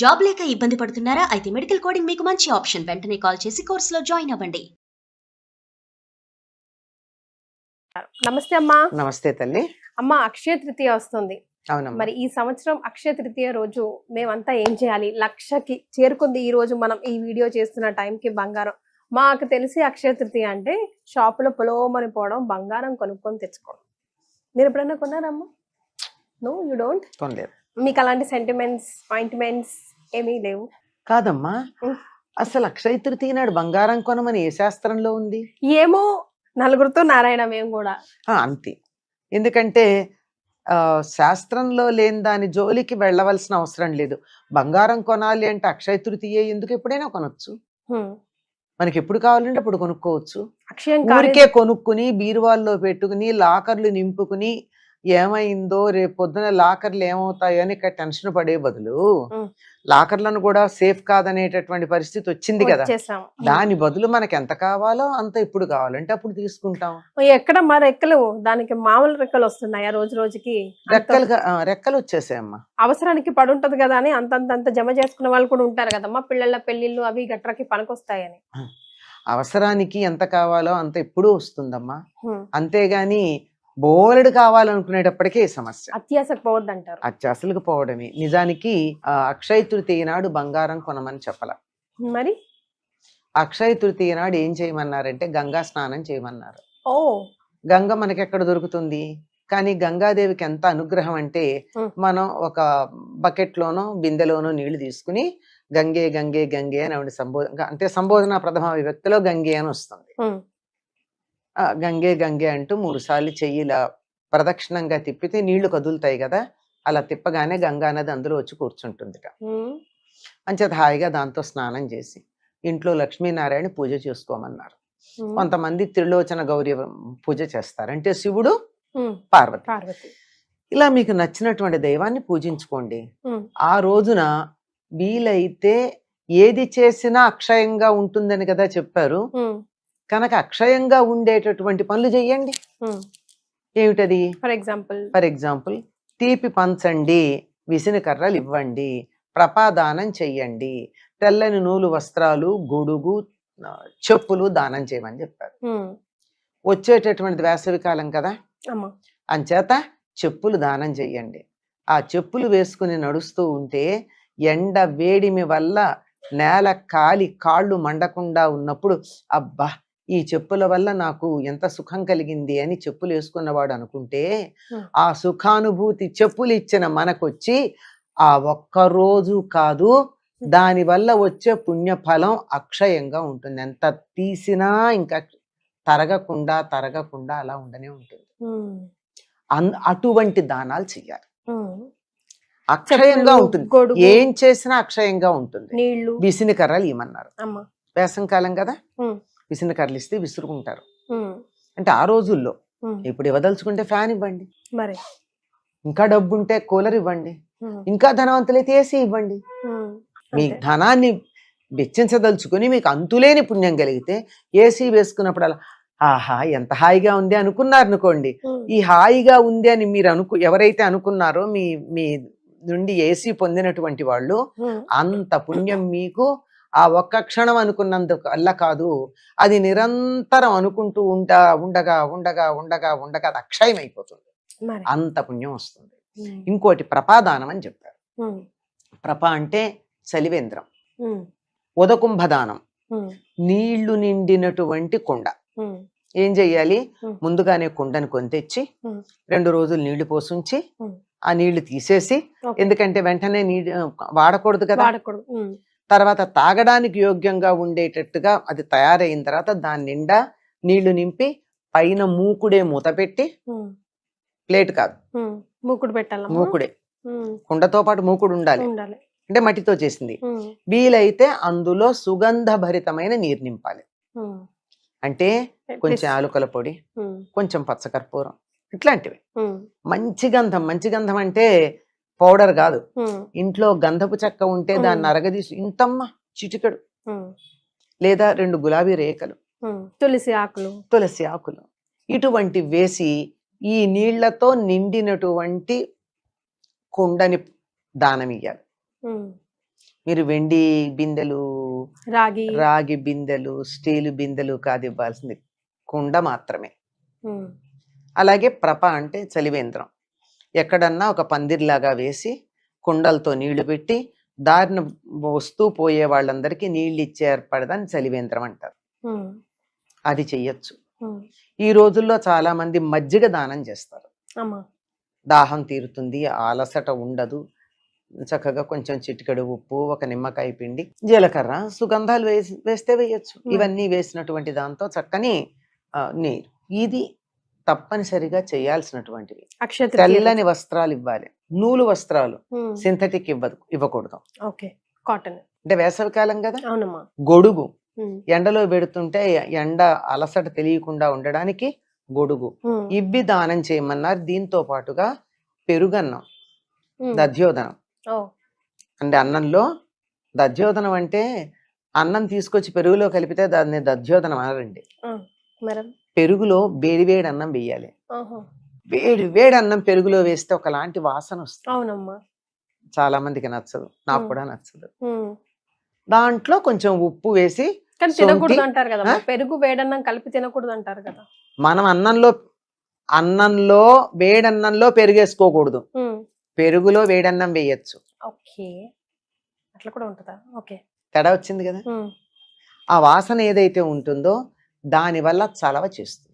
Job లేక ఇబ్బంది పడుతున్నారా? అయితే మెడికల్ కోడింగ్ మీకు మంచి ఆప్షన్. వెంటనే కాల్ చేసి కోర్సులో జాయిన్ అవ్వండి. నమస్తే అమ్మా. నమస్తే తల్లి. అమ్మ, అక్షయ తృతీయ వస్తుంది. అవునమ్మా. మరి ఈ సంవత్సరం అక్షయ తృతీయ రోజు మేమంతా ఏం చేయాలి? లక్షకి చేరుకుంది ఈ రోజు మనం ఈ వీడియో చేస్తున్న టైంకి బంగారం. మాకు తెలిసి అక్షయ తృతీయ అంటే షాపులో పొలోమని పోవడం, బంగారం కొనుక్కొని తెచ్చుకోవడం. మీరు ఎప్పుడైనా కొన్నారమ్మా? No, you don't. కొనలేదు. మీకు అలాంటి సెంటిమెంట్స్, పాయింట్మెంట్స్ ఏమీ లేవు? కాదమ్మా, అసలు అక్షయ తృతీయ నాడు బంగారం కొనమని ఏ శాస్త్రంలో ఉంది? ఏమో, నలుగురితో నారాయణ మేము కూడా అంతే. ఎందుకంటే శాస్త్రంలో లేని దాని జోలికి వెళ్ళవలసిన అవసరం లేదు. బంగారం కొనాలి అంటే అక్షయ తృతీయ ఎందుకు, ఎప్పుడైనా కొనొచ్చు. మనకి ఎప్పుడు కావాలంటే అప్పుడు కొనుక్కోవచ్చు. ఊరికే కొనుక్కుని బీరువాల్లో పెట్టుకుని లాకర్లు నింపుకుని ఏమైందో రేపు పొద్దున లాకర్లు ఏమవుతాయో అని టెన్షన్ పడే బదులు లాకర్లను కూడా సేఫ్ కాదనేటటువంటి పరిస్థితి వచ్చింది కదా. దాని బదులు మనకి ఎంత కావాలో అంత ఇప్పుడు కావాలంటే అప్పుడు తీసుకుంటాం. ఎక్కడ మా రెక్కలు, దానికి మామూలు రెక్కలు వస్తున్నాయా? రోజు రోజుకి రెక్కలు వచ్చేసాయమ్మా. అవసరానికి పడుంటది కదా అని అంతంత జమ చేసుకునే వాళ్ళు కూడా ఉంటారు కదమ్మా. పిల్లల పెళ్లిళ్ళు అవి గట్రకి పనికొస్తాయని. అవసరానికి ఎంత కావాలో అంత ఎప్పుడు వస్తుందమ్మా. అంతేగాని బోలెడు కావాలనుకునేటప్పటికే సమస్య. అత్యాశకు పోవద్దంటారు. అత్యాశలకు పోవడమే. నిజానికి అక్షయ తృతీయ నాడు బంగారం కొనమని చెప్పాల. మరి అక్షయ తృతీయ నాడు ఏం చేయమన్నారంటే గంగా స్నానం చేయమన్నారు. ఓ, గంగ మనకి ఎక్కడ దొరుకుతుంది? కానీ గంగాదేవికి ఎంత అనుగ్రహం అంటే మనం ఒక బకెట్ లోనో బిందెలోనో నీళ్లు తీసుకుని గంగే గంగే గంగే అని ఆవిడ అంటే సంబోధన ప్రథమ విభక్తిలో గంగే అని వస్తుంది. గంగే గంగే అంటూ 3 సార్లు చెయ్యిలా ప్రదక్షిణంగా తిప్పితే నీళ్లు కదులుతాయి కదా. అలా తిప్పగానే గంగా నది అందులో వచ్చి కూర్చుంటుంది. అంచేత హాయిగా దాంతో స్నానం చేసి ఇంట్లో లక్ష్మీనారాయణ పూజ చేసుకోమన్నారు. కొంతమంది త్రిలోచన గౌరీ పూజ చేస్తారు, అంటే శివుడు పార్వతి. ఇలా మీకు నచ్చినటువంటి దైవాన్ని పూజించుకోండి. ఆ రోజున వీలైతే ఏది చేసినా అక్షయంగా ఉంటుందని కదా చెప్పారు. కనుక అక్షయంగా ఉండేటటువంటి పనులు చెయ్యండి. ఏమిటది? ఫర్ ఎగ్జాంపుల్ తీపి పంచండి, విసిన కర్రలు ఇవ్వండి, ప్రపాదానం చెయ్యండి, తెల్లని నూలు వస్త్రాలు, గొడుగు, చెప్పులు దానం చేయమని చెప్పారు. వచ్చేటటువంటిది వేసవి కాలం కదా, అంచేత చెప్పులు దానం చెయ్యండి. ఆ చెప్పులు వేసుకుని నడుస్తూ ఉంటే ఎండ వేడిమి వల్ల నేల కాలి కాళ్ళు మండకుండా ఉన్నప్పుడు అబ్బా ఈ చెప్పుల వల్ల నాకు ఎంత సుఖం కలిగింది అని చెప్పులు వేసుకున్నవాడు అనుకుంటే ఆ సుఖానుభూతి చెప్పులు ఇచ్చిన మనకొచ్చి ఆ ఒక్కరోజు కాదు, దాని వల్ల వచ్చే పుణ్యఫలం అక్షయంగా ఉంటుంది. ఎంత తీసినా ఇంకా తరగకుండా అలా ఉండనే ఉంటుంది. అటువంటి దానాలు చెయ్యాలి. అక్షయంగా ఉంటుంది, ఏం చేసినా అక్షయంగా ఉంటుంది. విసిన కర్రలు ఇవ్వమన్నారు. వేసంకాలం కదా, విసిన కర్రలు ఇస్తే విసురుకుంటారు. అంటే ఆ రోజుల్లో ఇప్పుడు ఇవ్వదలుచుకుంటే ఫ్యాన్ ఇవ్వండి, మరి ఇంకా డబ్బు ఉంటే కూలర్ ఇవ్వండి, ఇంకా ధనవంతులైతే ఏసీ ఇవ్వండి. మీ ధనాన్ని వెచ్చించదలుచుకుని మీకు అంతులేని పుణ్యం కలిగితే ఏసీ వేసుకున్నప్పుడు అలా ఆహా ఎంత హాయిగా ఉంది అనుకున్నారనుకోండి. ఈ హాయిగా ఉంది అని మీరు ఎవరైతే అనుకున్నారో మీ నుండి ఏసీ పొందినటువంటి వాళ్ళు, అంత పుణ్యం మీకు ఆ ఒక్క క్షణం అనుకున్నందుకు అల్ల కాదు, అది నిరంతరం అనుకుంటూ ఉండగా అది అక్షయం అయిపోతుంది. అంత పుణ్యం వస్తుంది. ఇంకోటి ప్రపాదానం అని చెప్పారు. ప్రప అంటే చలివేంద్రం, ఉదకుంభదానం, నీళ్లు నిండినటువంటి కుండ. ఏం చెయ్యాలి? ముందుగానే కుండను కొని తెచ్చి 2 రోజులు నీళ్లు పోసుంచి ఆ నీళ్లు తీసేసి, ఎందుకంటే వెంటనే వాడకూడదు కదా, తర్వాత తాగడానికి యోగ్యంగా ఉండేటట్టుగా అది తయారైన తర్వాత దాని నిండా నీళ్లు నింపి పైన మూకుడే మూత పెట్టి, ప్లేట్ కాదు మూకుడు పెట్టాలి, మూకుడే, కుండతో పాటు మూకుడు ఉండాలి, అంటే మట్టితో చేసింది. వీలైతే అందులో సుగంధ భరితమైన నీరు నింపాలి. అంటే కొంచెం ఆలుకల పొడి, కొంచెం పచ్చకర్పూరం, ఇట్లాంటివి. మంచి గంధం అంటే పౌడర్ కాదు, ఇంట్లో గంధపు చెక్క ఉంటే దాన్ని అరగదీసి ఇంతమ్మ చిటికెడు, లేదా 2 గులాబీ రేఖలు, తులసి ఆకులు ఇటువంటి వేసి ఈ నీళ్లతో నిండినటువంటి కుండని దానం ఇయ్యాలి. మీరు వెండి బిందెలు, రాగి. రాగి బిందెలు, స్టీలు బిందెలు కాదు ఇవ్వాల్సింది, కుండ మాత్రమే. ఉమ్, అలాగే ప్రప అంటే చలివేంద్రం. ఎక్కడన్నా ఒక పందిర్లాగా వేసి కుండలతో నీళ్లు పెట్టి దారిన వస్తూ పోయే వాళ్ళందరికీ నీళ్ళు ఇచ్చే ఏర్పడదని చలివేంద్రం అంటారు. ఉమ్, అది చెయ్యొచ్చు. ఉమ్. ఈ రోజుల్లో చాలా మంది మజ్జిగ దానం చేస్తారు. అమ్మా. దాహం తీరుతుంది, అలసట ఉండదు. చక్కగా కొంచెం చిటికెడు ఉప్పు, ఒక నిమ్మకాయ పిండి, జీలకర్ర, సుగంధాలు వేస్తే వేయచ్చు. ఇవన్నీ వేసినటువంటి దాంతో చక్కని నీరు. ఇది తప్పనిసరిగా చేయాల్సినటువంటివి. అక్షయ తృతీయ తెల్లని వస్త్రాలు ఇవ్వాలి. నూలు వస్త్రాలు ఉమ్, సింథటిక్ ఇవ్వకూడదు. Okay, cotton. అంటే వేసవికాలం కదా. అవునమ్మా. గొడుగు ఉమ్, ఎండలో పెడుతుంటే ఎండ అలసట తెలియకుండా ఉండడానికి గొడుగు ఉమ్, ఇవ్వి దానం చేయమన్నారు. దీంతో పాటుగా పెరుగన్నం, ఉమ్. దధ్యోదనం. ఓ. అంటే అన్నంలో దధ్యోదనం అంటే అన్నం తీసుకొచ్చి పెరుగులో కలిపితే దాన్ని దధ్యోదనం అనరండి. ఆ, మరి. పెరుగులో వేడివేడి అన్నం వేయాలి. ఆహా. వేడి అన్నం పెరుగులో వేస్తే ఒకలాంటి వాసన వస్తుంది. అవునమ్మా. చాలా మందికి నచ్చదు, నాకు ఉమ్. కూడా నచ్చదు. ఉమ్. దాంట్లో కొంచెం ఉప్పు వేసి, కానీ సొంటి, తినకూడదు అంటారు కదా, ఆ? పెరుగు వేడన్నం కలిపి తినకూడదు అంటారు కదా. మనం అన్నంలో వేడన్నంలో పెరుగేసుకోకూడదు, ఉమ్, పెరుగులో వేడన్నం వేయచ్చు. ఓకే, అట్లా కూడా ఉంటుందా? ఓకే. తేడా వచ్చింది కదా. ఉమ్, ఆ వాసన ఏదైతే ఉంటుందో దానివల్ల చలవ చేస్తుంది.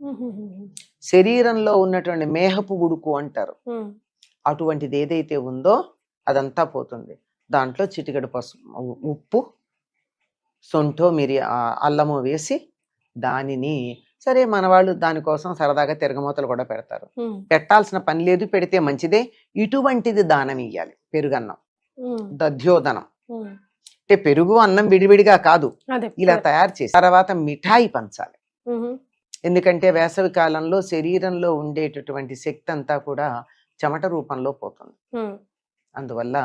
ఉమ్, ఉమ్, శరీరంలో ఉన్నటువంటి మేహపు ఉడుకు అంటారు, ఉమ్, అటువంటిది ఏదైతే ఉందో అదంతా పోతుంది. దాంట్లో చిటికెడు ఉప్పు, సొంఠో అల్లము వేసి దానిని, సరే మన వాళ్ళు దానికోసం సరదాగా తిరగమూతలు కూడా పెడతారు. ఉమ్, పెట్టాల్సిన పని లేదు, పెడితే మంచిదే. ఇటువంటిది దానం ఇయ్యాలి. పెరుగన్నం, ఉమ్, దధ్యోదనం. ఉమ్. అంటే పెరుగు అన్నం విడివిడిగా కాదు, అదే ఇలా తయారు చేసి తర్వాత మిఠాయి పంచాలి. ఉహు, ఎందుకంటే వేసవి కాలంలో శరీరంలో ఉండేటటువంటి శక్తి అంతా కూడా చెమట రూపంలో పోతుంది. ఉమ్, అందువల్ల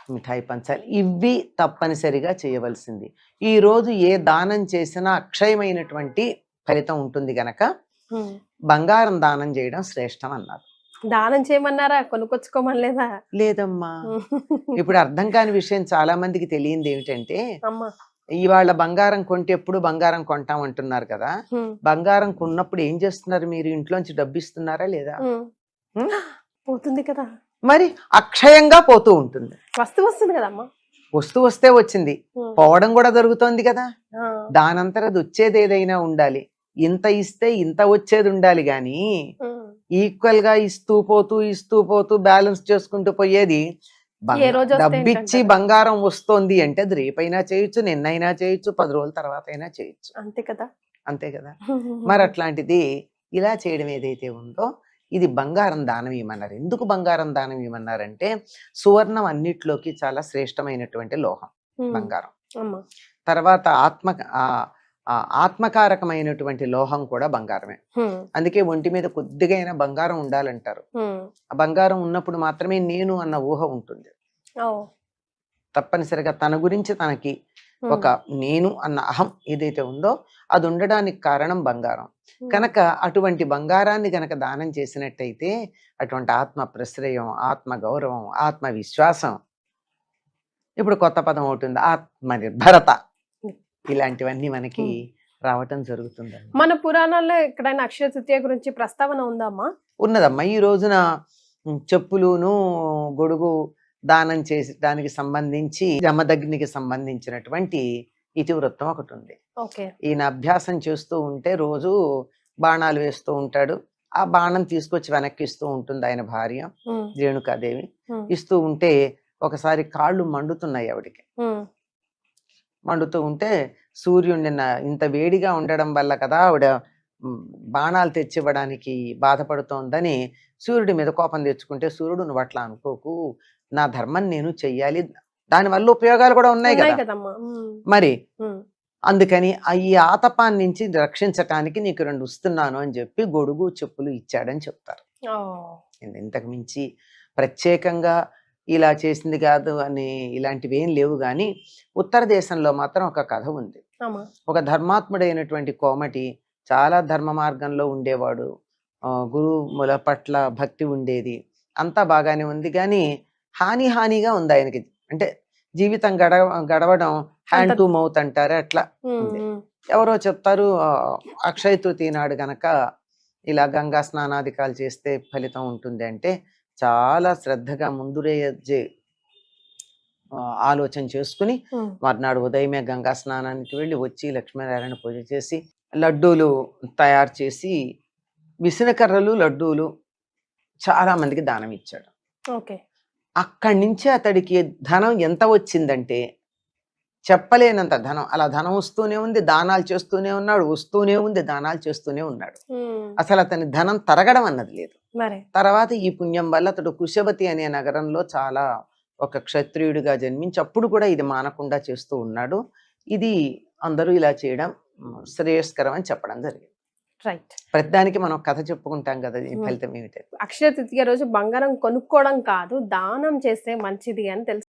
మిఠాయి పంచాలి. ఇవి తప్పనిసరిగా చేయవలసింది. ఈ రోజు ఏ దానం చేసినా అక్షయమైనటువంటి ఫలితం ఉంటుంది గనక ఉమ్. బంగారం దానం చేయడం శ్రేష్టం అన్నారు. దానం చేయమన్నారా, కొనుక్కొచ్చుకోమని లేదా? లేదమ్మా, ఇప్పుడు అర్థం కాని విషయం చాలా మందికి తెలియంది ఏమిటంటే, అమ్మా. ఇవాళ బంగారం కొంటే ఎప్పుడు బంగారం కొంటాం అంటున్నారు కదా. ఉమ్, బంగారం కొన్నప్పుడు ఏం చేస్తున్నారు? మీరు ఇంట్లోంచి డబ్బు ఇస్తున్నారా లేదా? ఉమ్. ఉమ్? పోతుంది కదా, మరి అక్షయంగా పోతూ ఉంటుంది. వస్తువు వస్తుంది కదమ్మా. వస్తువు వస్తే వచ్చింది, ఉమ్, పోవడం కూడా జరుగుతోంది కదా. ఆ, దానంతర అది వచ్చేది ఏదైనా ఉండాలి. ఇంత ఇస్తే ఇంత వచ్చేది ఉండాలి గాని ఉమ్. ఈక్వల్ గా ఇస్తూ పోతూ బ్యాలెన్స్ చేసుకుంటూ పోయేది. ఏ రోజు వస్తే డబ్బిచ్చి ఏంటంటారు? బంగారం వస్తోంది అంటే అది రేపైనా చేయొచ్చు, నిన్నైనా చేయొచ్చు, 10 రోజుల తర్వాత అయినా చేయొచ్చు. అంతే కదా. అంతే కదా. మరి అట్లాంటిది ఇలా చేయడం ఏదైతే ఉందో ఇది బంగారం దానం ఇవ్వమన్నారు. ఎందుకు బంగారం దానం ఇవ్వమన్నారంటే సువర్ణం అన్నిట్లోకి చాలా శ్రేష్టమైనటువంటి లోహం ఉమ్, బంగారం. అమ్మా. తర్వాత ఆత్మకారకమైనటువంటి లోహం కూడా బంగారమే. ఉమ్, అందుకే ఒంటి మీద కొద్దిగా అయినా బంగారం ఉండాలంటారు. ఉమ్. ఆ బంగారం ఉన్నప్పుడు మాత్రమే నేను అన్న ఊహ ఉంటుంది. ఓ. తప్పనిసరిగా తన గురించి తనకి ఉమ్, ఒక నేను అన్న అహం ఏదైతే ఉందో అది ఉండడానికి కారణం బంగారం. ఉమ్. కనుక అటువంటి బంగారాన్ని గనక దానం చేసినట్టయితే అటువంటి ఆత్మ ప్రశ్రయం, ఆత్మ గౌరవం, ఆత్మ విశ్వాసం, ఇప్పుడు కొత్త పదం అవుతుంది ఆత్మనిర్భరత, ఇలాంటివన్నీ మనకి రావటం జరుగుతుందండి. మన పురాణాల్లో ఎక్కడైనా అక్షయ తృతీయ గురించి ప్రస్తావన ఉందమ్మా? ఉన్నదమ్మా. ఈ రోజున చెప్పులును గొడుగు దానం చేసడానికి సంబంధించి జమదగ్నికి సంబంధించినటువంటి ఇతివృత్తం ఒకటి ఉంది. ఓకే. ఈయన అభ్యాసం చేస్తూ ఉంటే రోజు బాణాలు వేస్తూ ఉంటాడు. ఆ బాణం తీసుకొచ్చి వెనక్కి ఇస్తూ ఉంటుంది ఆయన భార్య ఉమ్, రేణుకాదేవి. ఉమ్, ఇస్తూ ఉంటే ఒకసారి కాళ్ళు మండుతున్నాయి ఆవిడికి. ఉమ్, మండుతూ ఉంటే సూర్యుడిని ఇంత వేడిగా ఉండడం వల్ల కదా ఆవిడ బాణాలు తెచ్చివ్వడానికి బాధపడుతోందని సూర్యుడి మీద కోపం తెచ్చుకుంటే, సూర్యుడు నువ్వు అట్లా అనుకోకు, నా ధర్మం నేను చెయ్యాలి, దానివల్ల ఉపయోగాలు కూడా ఉన్నాయి ఉన్నాయి కదా కదమ్మా. ఉమ్, మరి, ఉమ్, అందుకని ఈ ఆతపాన్ని నుంచి రక్షించటానికి నీకు 2 ఇస్తున్నాను అని చెప్పి గొడుగు చెప్పులు ఇచ్చాడని చెప్తారు. ఓ. ఇంతకు మించి ప్రత్యేకంగా ఇలా చేసింది కాదు అని ఇలాంటివి ఏం లేవు. కానీ ఉత్తర దేశంలో మాత్రం ఒక కథ ఉంది. అమ్మా. ఒక ధర్మాత్ముడైనటువంటి కోమటి చాలా ధర్మ మార్గంలో ఉండేవాడు. గురువుల పట్ల భక్తి ఉండేది, అంతా బాగానే ఉంది. కానీ హానిగా ఉంది ఆయనకి. అంటే జీవితం గడవడం హ్యాండ్ టు మౌత్ అంటారు అట్లా ఉంది. ఎవరో చెప్తారు అక్షయ తృతీయ నాడు గనక ఇలా గంగా స్నానాధికాలు చేస్తే ఫలితం ఉంటుంది అంటే చాలా శ్రద్ధగా ముందురే ఆలోచన చేసుకుని మర్నాడు ఉదయమే గంగా స్నానానికి వెళ్ళి వచ్చి లక్ష్మీనారాయణ పూజ చేసి లడ్డూలు తయారు చేసి విసనకర్రలు లడ్డూలు చాలా మందికి దానం ఇచ్చాడు. ఓకే. అక్కడి నుంచి అతడికి ధనం ఎంత వచ్చిందంటే చెప్పలేనంత ధనం. అలా ధనం వస్తూనే ఉంది, దానాలు చేస్తూనే ఉన్నాడు, వస్తూనే ఉంది, దానాలు చేస్తూనే ఉన్నాడు. అసలు అతని ధనం తరగడం అన్నది లేదు. తర్వాత ఈ పుణ్యం వల్ల అతడు కుశవతి అనే నగరంలో చాలా ఒక క్షత్రియుడిగా జన్మించి అప్పుడు కూడా ఇది మానకుండా చేస్తూ ఉన్నాడు. ఇది అందరూ ఇలా చేయడం శ్రేయస్కరం అని చెప్పడం జరిగింది. రైట్. ప్రతిదానికి మనం కథ చెప్పుకుంటాం కదా, ఫలితం ఏమిటి? అక్షయ తృతీయ రోజు బంగారం కొనుక్కోవడం కాదు, దానం చేస్తే మంచిది అని తెలుసు.